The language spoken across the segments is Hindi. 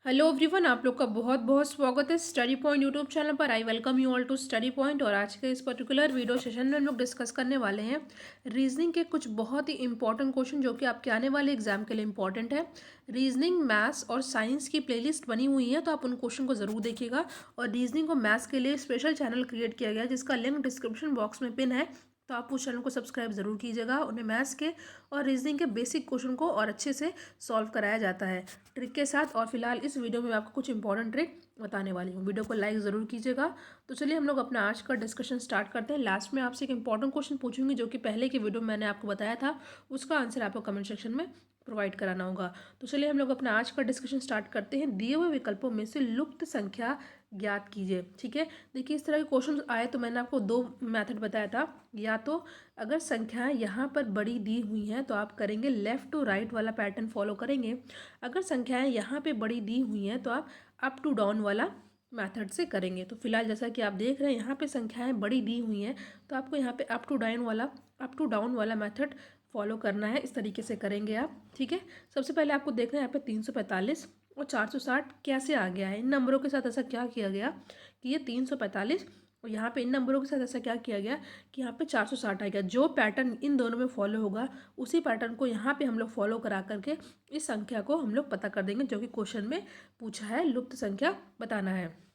हेलो एवरीवन, आप लोग का बहुत बहुत स्वागत है स्टडी पॉइंट यूट्यूब चैनल पर। I welcome you all to study point. और आज के इस पर्टिकुलर वीडियो सेशन में हम लोग डिस्कस करने वाले हैं रीजनिंग के कुछ बहुत ही इंपॉर्टेंट क्वेश्चन जो कि आपके आने वाले एग्जाम के लिए इंपॉर्टेंट है। रीजनिंग, मैथ्स और साइंस की प्लेलिस्ट बनी हुई है, तो आप उन क्वेश्चन को जरूर देखिएगा। और रीजनिंग और मैथ्स के लिए स्पेशल चैनल क्रिएट किया गया है जिसका लिंक डिस्क्रिप्शन बॉक्स में पिन है, तो आप उस चैनल को सब्सक्राइब जरूर कीजिएगा। उन्हें मैथ्स के और रीजनिंग के बेसिक क्वेश्चन को और अच्छे से सॉल्व कराया जाता है ट्रिक के साथ। और फिलहाल इस वीडियो में मैं आपको कुछ इंपॉर्टेंट ट्रिक बताने वाली हूँ। वीडियो को लाइक ज़रूर कीजिएगा। तो चलिए हम लोग अपना आज का डिस्कशन स्टार्ट करते हैं। लास्ट में आपसे एक इंपॉर्टेंट क्वेश्चन पूछूंगी जो कि पहले की वीडियो में मैंने आपको बताया था, उसका आंसर आपको कमेंट सेक्शन में प्रोवाइड कराना होगा। तो चलिए हम लोग अपना आज का डिस्कशन स्टार्ट करते हैं। दिए हुए विकल्पों में से लुप्त संख्या ज्ञात कीजिए। ठीक है, देखिए इस तरह के क्वेश्चन आए तो मैंने आपको दो मेथड बताया था। या तो अगर संख्याएं यहाँ पर बड़ी दी हुई हैं तो आप करेंगे लेफ्ट टू राइट वाला पैटर्न फॉलो करेंगे। अगर संख्याएं यहाँ पे बड़ी दी हुई हैं तो आप अप टू डाउन वाला मेथड से करेंगे। तो फिलहाल जैसा कि आप देख रहे हैं यहाँ पे संख्याएं बड़ी दी हुई हैं, तो आपको यहाँ पे अप टू डाउन वाला मेथड फॉलो करना है। इस तरीके से करेंगे आप। ठीक है, सबसे पहले आपको देखना है यहाँ पे 345 और 460 कैसे आ गया है। इन नंबरों के साथ ऐसा क्या किया गया कि ये 345 और यहाँ पे इन नंबरों के साथ ऐसा क्या किया गया कि यहाँ पे 460 आ गया। जो पैटर्न इन दोनों में फॉलो होगा उसी पैटर्न को यहाँ पे हम लोग फॉलो करा करके इस संख्या को हम लोग पता कर देंगे जो कि क्वेश्चन में पूछा है, लुप्त संख्या बताना है।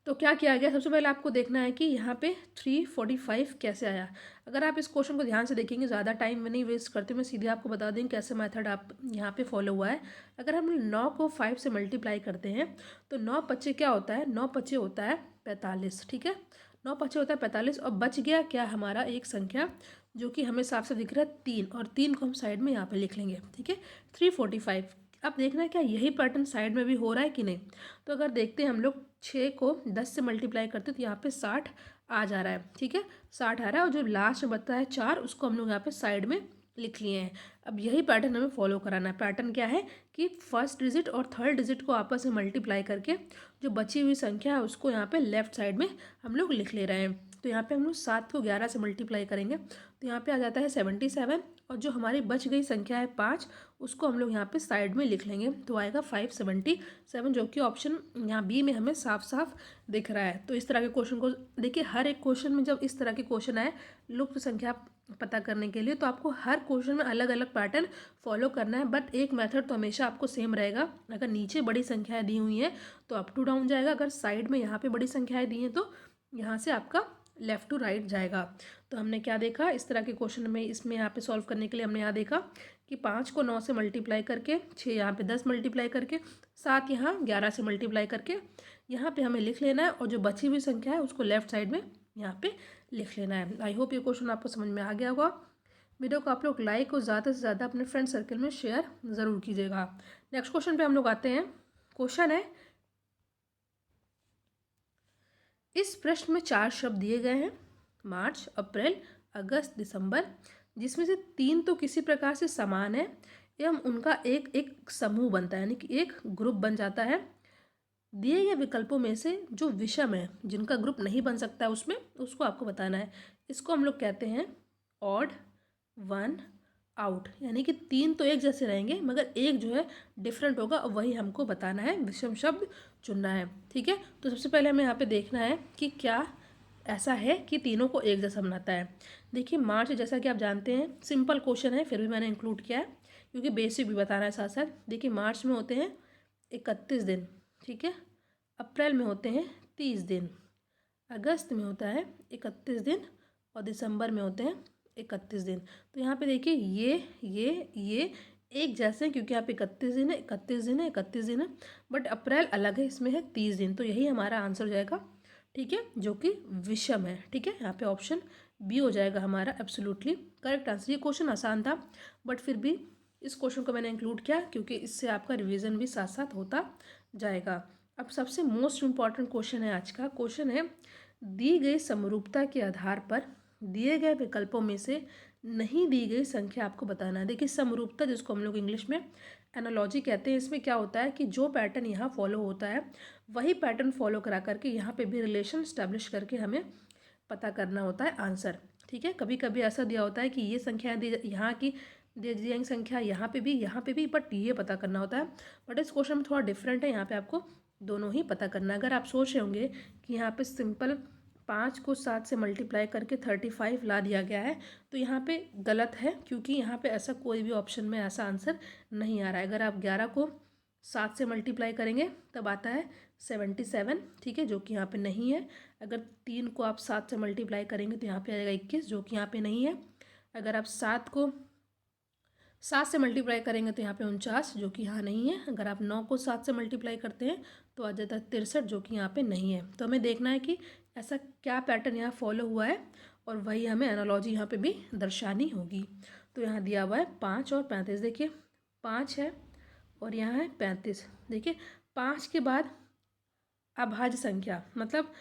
तो क्या किया गया, सबसे पहले आपको देखना है कि यहाँ पे 345 कैसे आया। अगर आप इस क्वेश्चन को ध्यान से देखेंगे, ज़्यादा टाइम में नहीं वेस्ट करते, मैं सीधे आपको बता दें कैसे मेथड आप यहाँ पे फॉलो हुआ है। अगर हम 9 को 5 से मल्टीप्लाई करते हैं तो 9 पच्चे क्या होता है, 9 पच्चे होता है 45। ठीक है, 9 पच्चे होता है 45 और बच गया क्या हमारा एक संख्या जो कि हमें साफ से दिख रहा है 3, और 3 को हम साइड में यहाँ पे लिख लेंगे। ठीक है, 345। अब देखना है क्या यही पैटर्न साइड में भी हो रहा है कि नहीं। तो अगर देखते हैं हम लोग 6 को 10 से मल्टीप्लाई करते हैं तो यहाँ पे 60 आ जा रहा है। ठीक है, 60 आ रहा है और जो लास्ट में बचता है 4 उसको हम लोग यहाँ पे साइड में लिख लिए हैं। अब यही पैटर्न हमें फॉलो कराना है। पैटर्न क्या है कि फर्स्ट डिजिट और थर्ड डिजिट को आपस में मल्टीप्लाई करके जो बची हुई संख्या है उसको यहाँ पे लेफ्ट साइड में हम लोग लिख ले रहे हैं। तो यहाँ पे हम लोग 7 को 11 से मल्टीप्लाई करेंगे तो यहाँ पे आ जाता है 77, और जो हमारी बच गई संख्या है 5 उसको हम लोग यहाँ पे साइड में लिख लेंगे तो आएगा 577, जो कि ऑप्शन यहाँ बी में हमें साफ साफ दिख रहा है। तो इस तरह के क्वेश्चन को देखिए, हर एक क्वेश्चन में जब इस तरह के क्वेश्चन आए लुप्त संख्या पता करने के लिए तो आपको हर क्वेश्चन में अलग अलग पैटर्न फॉलो करना है, बट एक मेथड तो हमेशा आपको सेम रहेगा। अगर नीचे बड़ी संख्याएं दी हुई हैं तो अप टू डाउन जाएगा, अगर साइड में यहाँ पे बड़ी संख्याएं दी हैं तो यहाँ से आपका लेफ्ट टू राइट जाएगा। तो हमने क्या देखा इस तरह के क्वेश्चन में, इसमें यहाँ पे सॉल्व करने के लिए हमने यहाँ देखा कि 5 को 9 से मल्टीप्लाई करके, 6 यहाँ पे 10 मल्टीप्लाई करके, 7 यहाँ 11 से मल्टीप्लाई करके यहाँ पे हमें लिख लेना है, और जो बची हुई संख्या है उसको लेफ्ट साइड में यहाँ पे लिख लेना है। आई होप ये क्वेश्चन आपको समझ में आ गया होगा। वीडियो को आप लोग लाइक और ज़्यादा से ज़्यादा अपने फ्रेंड सर्कल में शेयर ज़रूर कीजिएगा। नेक्स्ट क्वेश्चन पे हम लोग आते हैं। क्वेश्चन है, इस प्रश्न में 4 शब्द दिए गए हैं, मार्च, अप्रैल, अगस्त, दिसंबर, जिसमें से 3 तो किसी प्रकार से समान है एवं उनका एक एक समूह बनता है, यानी कि एक ग्रुप बन जाता है। दिए गए विकल्पों में से जो विषम है, जिनका ग्रुप नहीं बन सकता है उसमें, उसको आपको बताना है। इसको हम लोग कहते हैं ऑड वन आउट, यानी कि 3 तो एक जैसे रहेंगे मगर एक जो है डिफरेंट होगा, और वही हमको बताना है, विषम शब्द चुनना है। ठीक है, तो सबसे पहले हमें यहाँ पे देखना है कि क्या ऐसा है कि तीनों को एक जैसा बनाता है। देखिए मार्च, जैसा कि आप जानते हैं सिंपल क्वेश्चन है, फिर भी मैंने इंक्लूड किया है क्योंकि बेसिक भी बताना है साथ साथ। देखिए मार्च में होते हैं 31 दिन, ठीक है, अप्रैल में होते हैं 30 दिन, अगस्त में होता है 31 दिन, और दिसंबर में होते हैं 31 दिन। तो यहाँ पे देखिए ये एक जैसे हैं क्योंकि यहाँ पे 31 दिन है, 31 दिन है, 31 दिन है, बट अप्रैल अलग है, इसमें है 30 दिन। तो यही हमारा आंसर हो जाएगा। ठीक है, जो कि विषम है। ठीक है, यहाँ पे ऑप्शन बी हो जाएगा हमारा एब्सोल्युटली करेक्ट आंसर। ये क्वेश्चन आसान था बट फिर भी इस क्वेश्चन को मैंने इंक्लूड किया क्योंकि इससे आपका रिवीजन भी साथ साथ होता जाएगा। अब सबसे मोस्ट इम्पॉर्टेंट क्वेश्चन है आज का। क्वेश्चन है, दी गई समरूपता के आधार पर दिए गए विकल्पों में से नहीं दी गई संख्या आपको बताना है। देखिए समरूपता, जिसको हम लोग इंग्लिश में एनालॉजी कहते हैं, इसमें क्या होता है कि जो पैटर्न यहाँ फॉलो होता है वही पैटर्न फॉलो करा करके यहाँ पे भी रिलेशन स्टैब्लिश करके हमें पता करना होता है आंसर। ठीक है, कभी कभी ऐसा दिया होता है कि ये संख्या दी यहाँ की दे दी जाएंगी संख्या यहाँ पे भी, बट ये पता करना होता है। बट इस क्वेश्चन में थोड़ा डिफरेंट है, यहाँ पे आपको दोनों ही पता करना है। अगर आप सोच रहे होंगे कि यहाँ पे सिंपल 5 को 7 से मल्टीप्लाई करके 35 ला दिया गया है, तो यहाँ पे गलत है, क्योंकि यहाँ पे ऐसा कोई भी ऑप्शन में ऐसा आंसर नहीं आ रहा है। अगर आप 11 को 7 से मल्टीप्लाई करेंगे तब आता है 77, ठीक है, जो कि यहाँ पे नहीं है। अगर 3 को आप 7 से मल्टीप्लाई करेंगे तो यहाँ पे आ जाएगा 21, जो कि यहाँ पे नहीं है। अगर आप 7 को 7 से मल्टीप्लाई करेंगे तो यहाँ पे 49, जो कि यहाँ नहीं है। अगर आप 9 को 7 से मल्टीप्लाई करते हैं तो आ जाता है 63, जो कि यहाँ पे नहीं है। तो हमें देखना है कि ऐसा क्या पैटर्न यहाँ फॉलो हुआ है, और वही हमें एनालॉजी यहाँ पे भी दर्शानी होगी। तो यहाँ दिया हुआ है 5 और 35। देखिए 5 है और यहाँ है 35। देखिए 5 के बाद अभाज्य संख्या, मतलब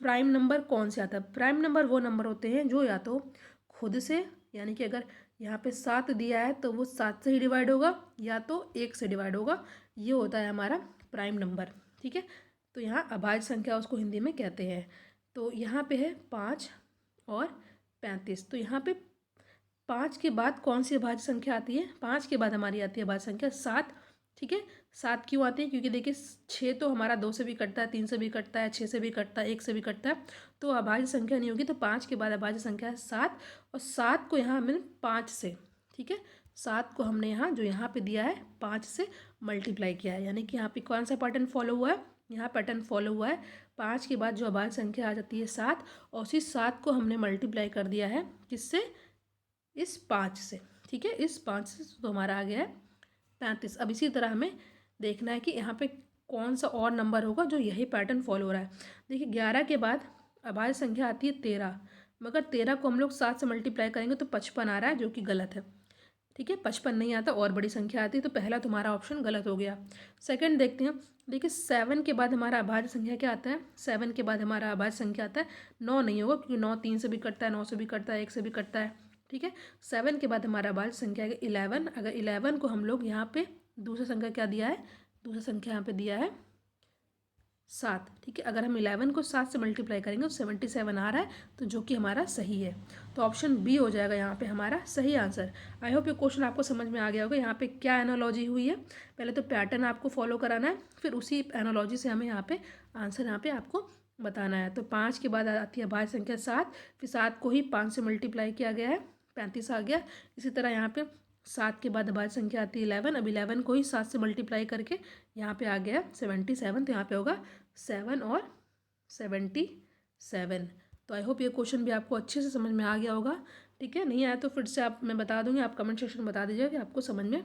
प्राइम नंबर कौन से आता है? प्राइम नंबर वो नंबर होते हैं जो या तो खुद से, यानी कि अगर यहाँ पे 7 दिया है तो वो 7 से ही डिवाइड होगा, या तो 1 से डिवाइड होगा। ये होता है हमारा प्राइम नंबर, ठीक है। तो यहाँ अभाज्य संख्या उसको हिंदी में कहते हैं। तो यहाँ पे है 5 और 35। तो यहाँ पे 5 के बाद कौन सी अभाज्य संख्या आती है? 5 के बाद हमारी आती है अभाज्य संख्या 7, ठीक है। 7 क्यों आती है? क्योंकि देखिए 6 तो हमारा 2 से भी कटता है, 3 से भी कटता है, 6 से भी कटता है, 1 से भी कटता है, तो अभाज्य संख्या नहीं होगी। तो 5 के बाद अभाज्य संख्या है 7, और 7 को यहाँ हमने 5 से, ठीक है, 7 को हमने यहाँ जो यहाँ पे दिया है 5 से मल्टीप्लाई किया है। यानी कि यहाँ पे कौन सा पैटर्न फॉलो हुआ है? यहाँ पैटर्न फॉलो हुआ है, 5 के बाद जो अभाज्य संख्या आ जाती है 7, और उसी 7 को हमने मल्टीप्लाई कर दिया है किससे? इस 5 से, ठीक है, इस 5 से। तो हमारा आ गया है 35। अब इसी तरह हमें देखना है कि यहाँ पे कौन सा और नंबर होगा जो यही पैटर्न फॉलो हो रहा है। देखिए 11 के बाद अभाज्य संख्या आती है 13, मगर 13 को हम लोग 7 से मल्टीप्लाई करेंगे तो 55 आ रहा है, जो कि गलत है, ठीक है। 55 नहीं आता, और बड़ी संख्या आती है। तो पहला तुम्हारा ऑप्शन गलत हो गया। सेकंड देखते हैं। देखिए 7 के बाद हमारा अभाज्य संख्या क्या आता है? 7 के बाद हमारा अभाज्य संख्या आता है 9, नहीं होगा, क्योंकि 9 3 से भी कटता है, 9 से भी कटता है, 1 से भी कटता है, ठीक है। 7 के बाद हमारा अभाज्य संख्या है 11। अगर 11 को हम लोग यहाँ पे दूसरा संख्या क्या दिया है? दूसरा संख्या यहाँ पे दिया है 7, ठीक है। अगर हम 11 को 7 से मल्टीप्लाई करेंगे तो 77 आ रहा है, तो जो कि हमारा सही है। तो ऑप्शन बी हो जाएगा यहाँ पे हमारा सही आंसर। आई होप ये क्वेश्चन आपको समझ में आ गया होगा। यहाँ पे क्या एनालॉजी हुई है, पहले तो पैटर्न आपको फॉलो कराना है, फिर उसी एनालॉजी से हमें यहाँ पे आंसर यहाँ पे आपको बताना है। तो 5 के बाद आती है अभाज्य संख्या 7, फिर 7 को ही 5 से मल्टीप्लाई किया गया है, 35 आ गया। इसी तरह यहाँ पे 7 के बाद अभाज्य संख्या आती है 11। अब 11 को ही 7 से मल्टीप्लाई करके यहाँ पे आ गया 77, तो यहाँ पे होगा 7 और 77। तो आई होप ये क्वेश्चन भी आपको अच्छे से समझ में आ गया होगा, ठीक है। नहीं आया तो फिर से मैं बता दूंगी, आप कमेंट सेक्शन में बता दीजिएगा कि आपको समझ में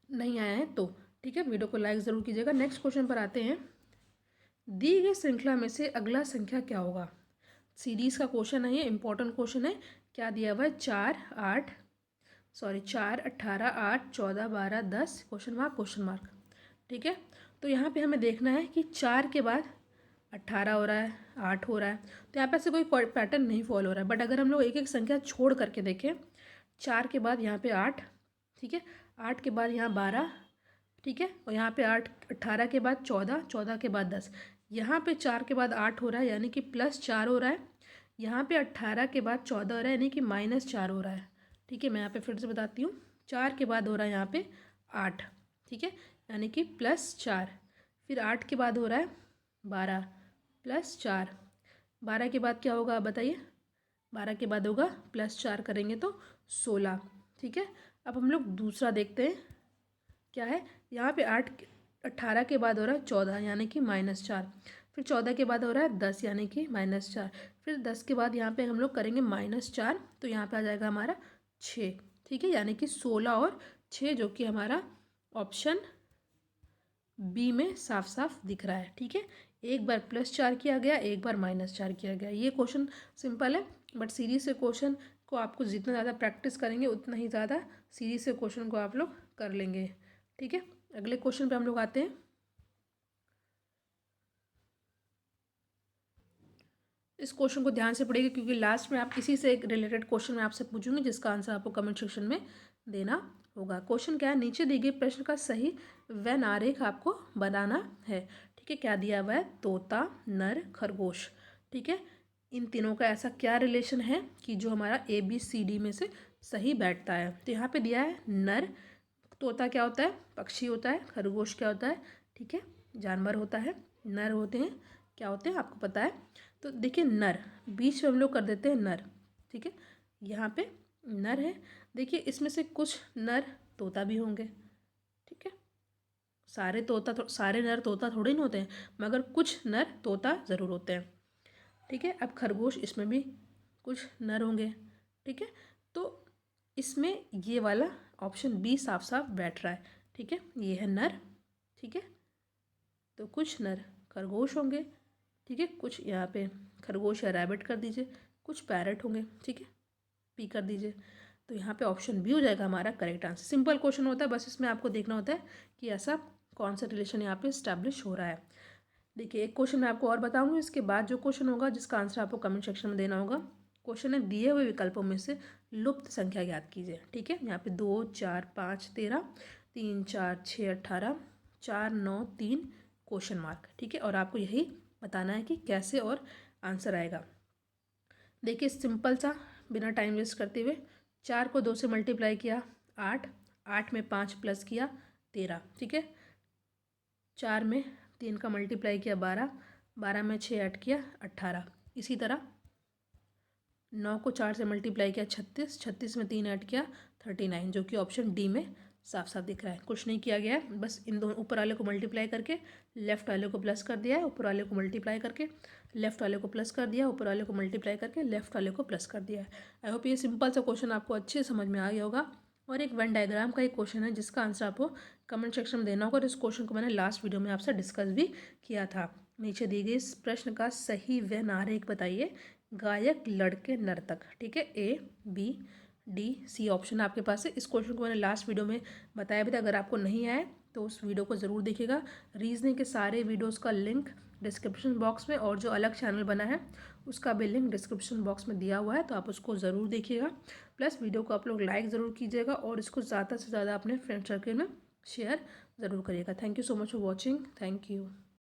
नहीं आया है तो, ठीक है। वीडियो को लाइक ज़रूर कीजिएगा। नेक्स्ट क्वेश्चन पर आते हैं। दी गई श्रृंखला में से अगला संख्या क्या होगा? सीरीज का क्वेश्चन है, ये इंपॉर्टेंट क्वेश्चन है। क्या दिया हुआ है? 4 18 8 14 12 10 क्वेश्चन मार्क, ठीक है। तो यहाँ पे हमें देखना है कि 4 के बाद 18 हो रहा है, 8 हो रहा है, तो यहाँ पे ऐसे कोई पैटर्न नहीं फॉलो हो रहा है। बट अगर हम लोग एक एक संख्या छोड़ करके देखें, 4 के बाद यहाँ पे 8, ठीक है, 8 के बाद यहाँ 12, ठीक है, और यहाँ पे 8, 18 के बाद 14, 14 के बाद 10, यहाँ पे 4 के बाद 8 हो रहा है, यानी कि +4 हो रहा है। यहाँ पे 18 के बाद 14 हो रहा है, यानी कि -4 हो रहा है, ठीक है। मैं यहाँ पे फिर से बताती हूँ। 4 के बाद हो रहा है यहाँ पे 8, ठीक है, यानी कि +4। फिर 8 के बाद हो रहा है 12 +4। 12 के बाद क्या होगा आप बताइए? 12 के बाद होगा +4 करेंगे तो 16, ठीक है। अब हम लोग दूसरा देखते हैं क्या है। यहाँ पे 18 के बाद हो रहा है 14, यानी कि -4। फिर 14 के बाद हो रहा है 10, यानी कि -4। फिर 10 के बाद यहाँ पे हम लोग करेंगे -4, तो यहाँ पे आ जाएगा हमारा 6, ठीक है, यानी कि 16 और 6, जो कि हमारा ऑप्शन बी में साफ साफ दिख रहा है, ठीक है। एक बार +4 किया गया, एक बार -4 किया गया। ये क्वेश्चन सिंपल है, बट सीरीज से क्वेश्चन को आपको जितना ज़्यादा प्रैक्टिस करेंगे उतना ही ज़्यादा सीरीज से क्वेश्चन को आप लोग कर लेंगे, ठीक है। अगले क्वेश्चन पे हम लोग आते हैं। इस क्वेश्चन को ध्यान से पढ़िएगा, क्योंकि लास्ट में आप इसी से एक रिलेटेड क्वेश्चन मैं आपसे पूछूंगी, जिसका आंसर आपको कमेंट सेक्शन में देना होगा। क्वेश्चन क्या है? नीचे दी गई प्रश्न का सही वैन आरेख आपको बनाना है, ठीक है। क्या दिया हुआ है? तोता, नर, खरगोश, ठीक है। इन तीनों का ऐसा क्या रिलेशन है कि जो हमारा ABCD में से सही बैठता है। तो यहाँ पे दिया है नर तोता क्या होता है, पक्षी होता है। खरगोश क्या होता है, ठीक है, जानवर होता है। नर होते हैं, क्या होते हैं आपको पता है। तो देखिए नर, बीच में हम लोग कर देते हैं नर, ठीक है। यहाँ पे नर है। देखिए इसमें से कुछ नर तोता भी होंगे, ठीक है। सारे नर तोता थोड़े नहीं होते हैं, मगर कुछ नर तोता ज़रूर होते हैं, ठीक है। अब खरगोश, इसमें भी कुछ नर होंगे, ठीक है। तो इसमें ये वाला ऑप्शन बी साफ साफ बैठ रहा है, ठीक है। ये है नर, ठीक है। तो कुछ नर खरगोश होंगे, ठीक है। कुछ यहाँ पे खरगोश या रैबिट कर दीजिए, कुछ पैरट होंगे, ठीक है, पी कर दीजिए। तो यहाँ पे ऑप्शन बी हो जाएगा हमारा करेक्ट आंसर। सिंपल क्वेश्चन होता है, बस इसमें आपको देखना होता है कि ऐसा कौन सा रिलेशन यहाँ पे इस्टेब्लिश हो रहा है। देखिए एक क्वेश्चन मैं आपको और बताऊंगी, इसके बाद जो क्वेश्चन होगा जिसका आंसर आपको कमेंट सेक्शन में देना होगा। क्वेश्चन है दिए हुए विकल्पों में से लुप्त संख्या ज्ञात कीजिए, ठीक है। यहाँ पे 2, 4, 5, 13, 3, 4, 6, 18, 4, 9, 3 क्वेश्चन मार्क, ठीक है। और आपको यही बताना है कि कैसे और आंसर आएगा। देखिए सिंपल सा, बिना टाइम वेस्ट करते हुए, 4 को 2 से मल्टीप्लाई किया 8, 8 में 5 प्लस किया 13, ठीक है। 4 में 3 का मल्टीप्लाई किया 12, 12 में 6 ऐड किया 18। इसी तरह 9 को 4 से मल्टीप्लाई किया 36, 36 में 3 ऐड किया 39, जो कि ऑप्शन डी में साफ साफ दिख रहा है। कुछ नहीं किया गया है, बस इन दोनों ऊपर वाले को मल्टीप्लाई करके लेफ्ट वाले को प्लस कर दिया है, ऊपर वाले को मल्टीप्लाई करके लेफ्ट वाले को प्लस कर दिया, ऊपर वाले को मल्टीप्लाई करके लेफ्ट वाले को प्लस कर दिया है। आई होप ये सिंपल सा क्वेश्चन आपको अच्छे समझ में आ गया होगा। और एक वेन डायग्राम का एक क्वेश्चन है जिसका आंसर आपको कमेंट सेक्शन में देना होगा। और इस क्वेश्चन को मैंने लास्ट वीडियो में आपसे डिस्कस भी किया था। नीचे दी गई इस प्रश्न का सही वेन आरेख बताइए। गायक, लड़के, नर्तक, ठीक है। ए, बी, डी, सी ऑप्शन आपके पास है। इस क्वेश्चन को मैंने लास्ट वीडियो में बताया भी था, अगर आपको नहीं आया तो उस वीडियो को ज़रूर देखिएगा। रीजनिंग के सारे वीडियोस का लिंक डिस्क्रिप्शन बॉक्स में, और जो अलग चैनल बना है उसका भी लिंक डिस्क्रिप्शन बॉक्स में दिया हुआ है, तो आप उसको ज़रूर देखिएगा। प्लस वीडियो को आप लोग लाइक ज़रूर कीजिएगा और इसको ज़्यादा से ज़्यादा अपने फ्रेंड सर्कल में शेयर ज़रूर करिएगा। Thank you so much for watching. Thank you.